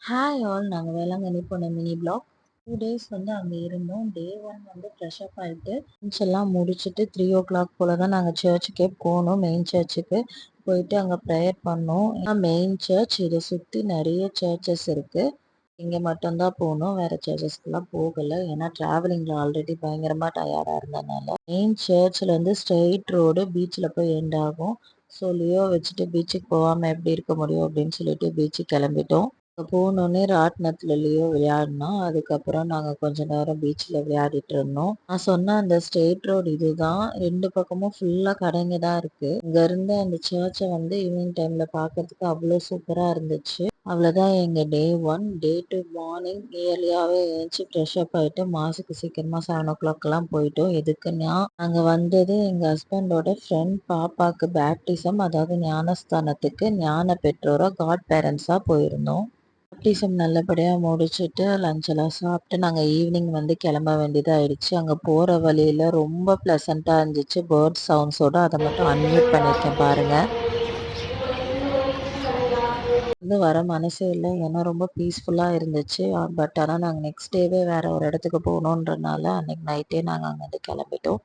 Hi all, நாங்கள் வேளாங்கண்ணி போன mini black 2 days வந்து அங்கே இருந்தோம். டே 1 வந்து ஃப்ரெஷ் அப் ஆகிட்டு லஞ்ச் எல்லாம் முடிச்சுட்டு 3 o'clock போல் தான் நாங்கள் சர்ச்சுக்கே போனோம். மெயின் சர்ச்சுக்கு போயிட்டு அங்கே ப்ரேயர் பண்ணோம். மெயின் சர்ச், இதை சுற்றி நிறைய சர்ச்சஸ் இருக்குது. இங்கே மட்டும்தான் போனோம், வேறு சர்ச்சஸ்க்கெலாம் போகலை. ஏன்னா ட்ராவலிங்கில் ஆல்ரெடி பயங்கரமாக டயர்டாக இருந்ததுனால. மெயின் சர்ச்சில் வந்து ஸ்ட்ரெயிட் ரோடு பீச்சில் போய் எண்ட் ஆகும். ஸோ லியோ வச்சுட்டு பீச்சுக்கு போகாமல் எப்படி இருக்க முடியும் அப்படின்னு சொல்லிட்டு பீச்சுக்கு கிளம்பிட்டோம். அங்கே போனோடனே ராட்டினத்துலேயோ விளையாடினோம். அதுக்கப்புறம் நாங்கள் கொஞ்ச நேரம் பீச்சில் விளையாடிட்டு இருந்தோம். நான் சொன்ன அந்த ஸ்ட்ரெயிட் ரோடு இதுதான். 2 பக்கமும் ஃபுல்லாக கடைங்க தான் இருக்குது. இங்கேருந்து அந்த சர்ச்சை வந்து ஈவினிங் டைமில் பார்க்கறதுக்கு அவ்வளோ சூப்பராக இருந்துச்சு. அவ்வளோதான் எங்கள் டே 1. டே 2 மார்னிங் இயர்லியாகவே எழுந்துச்சி ஃப்ரெஷ் அப் ஆகிட்டு மாஸுக்கு சீக்கிரமாக 7 o'clockலாம் போயிட்டோம். எதுக்குன்னா நாங்கள் வந்தது எங்கள் ஹஸ்பண்டோட ஃப்ரெண்ட் பாப்பாவுக்கு பேப்டிசம், அதாவது ஞானஸ்தானத்துக்கு ஞான பெற்றோராக காட் பேரண்ட்ஸாக போயிருந்தோம். பேப்டிசம் நல்லபடியாக முடிச்சுட்டு லஞ்ச் எல்லாம் சாப்பிட்டு நாங்கள் ஈவினிங் வந்து கிளம்ப வேண்டியதாகிடுச்சு. அங்கே போகிற வழியில் ரொம்ப ப்ளசண்ட்டாக இருந்துச்சு. பேர்ட் சவுண்ட்ஸோடு. அதை மட்டும் அன்மியூட் பண்ணியிருக்கேன் பாருங்கள். வந்து வர மனசே இல்லை, ஏன்னா ரொம்ப பீஸ்ஃபுல்லாக இருந்துச்சு. பட் ஆனால் நாங்கள் நெக்ஸ்ட் டேவே வேறு ஒரு இடத்துக்கு போகணுன்றனால அன்றைக்கி நைட்டே நாங்கள் அங்கேருந்து கிளம்பிட்டோம்.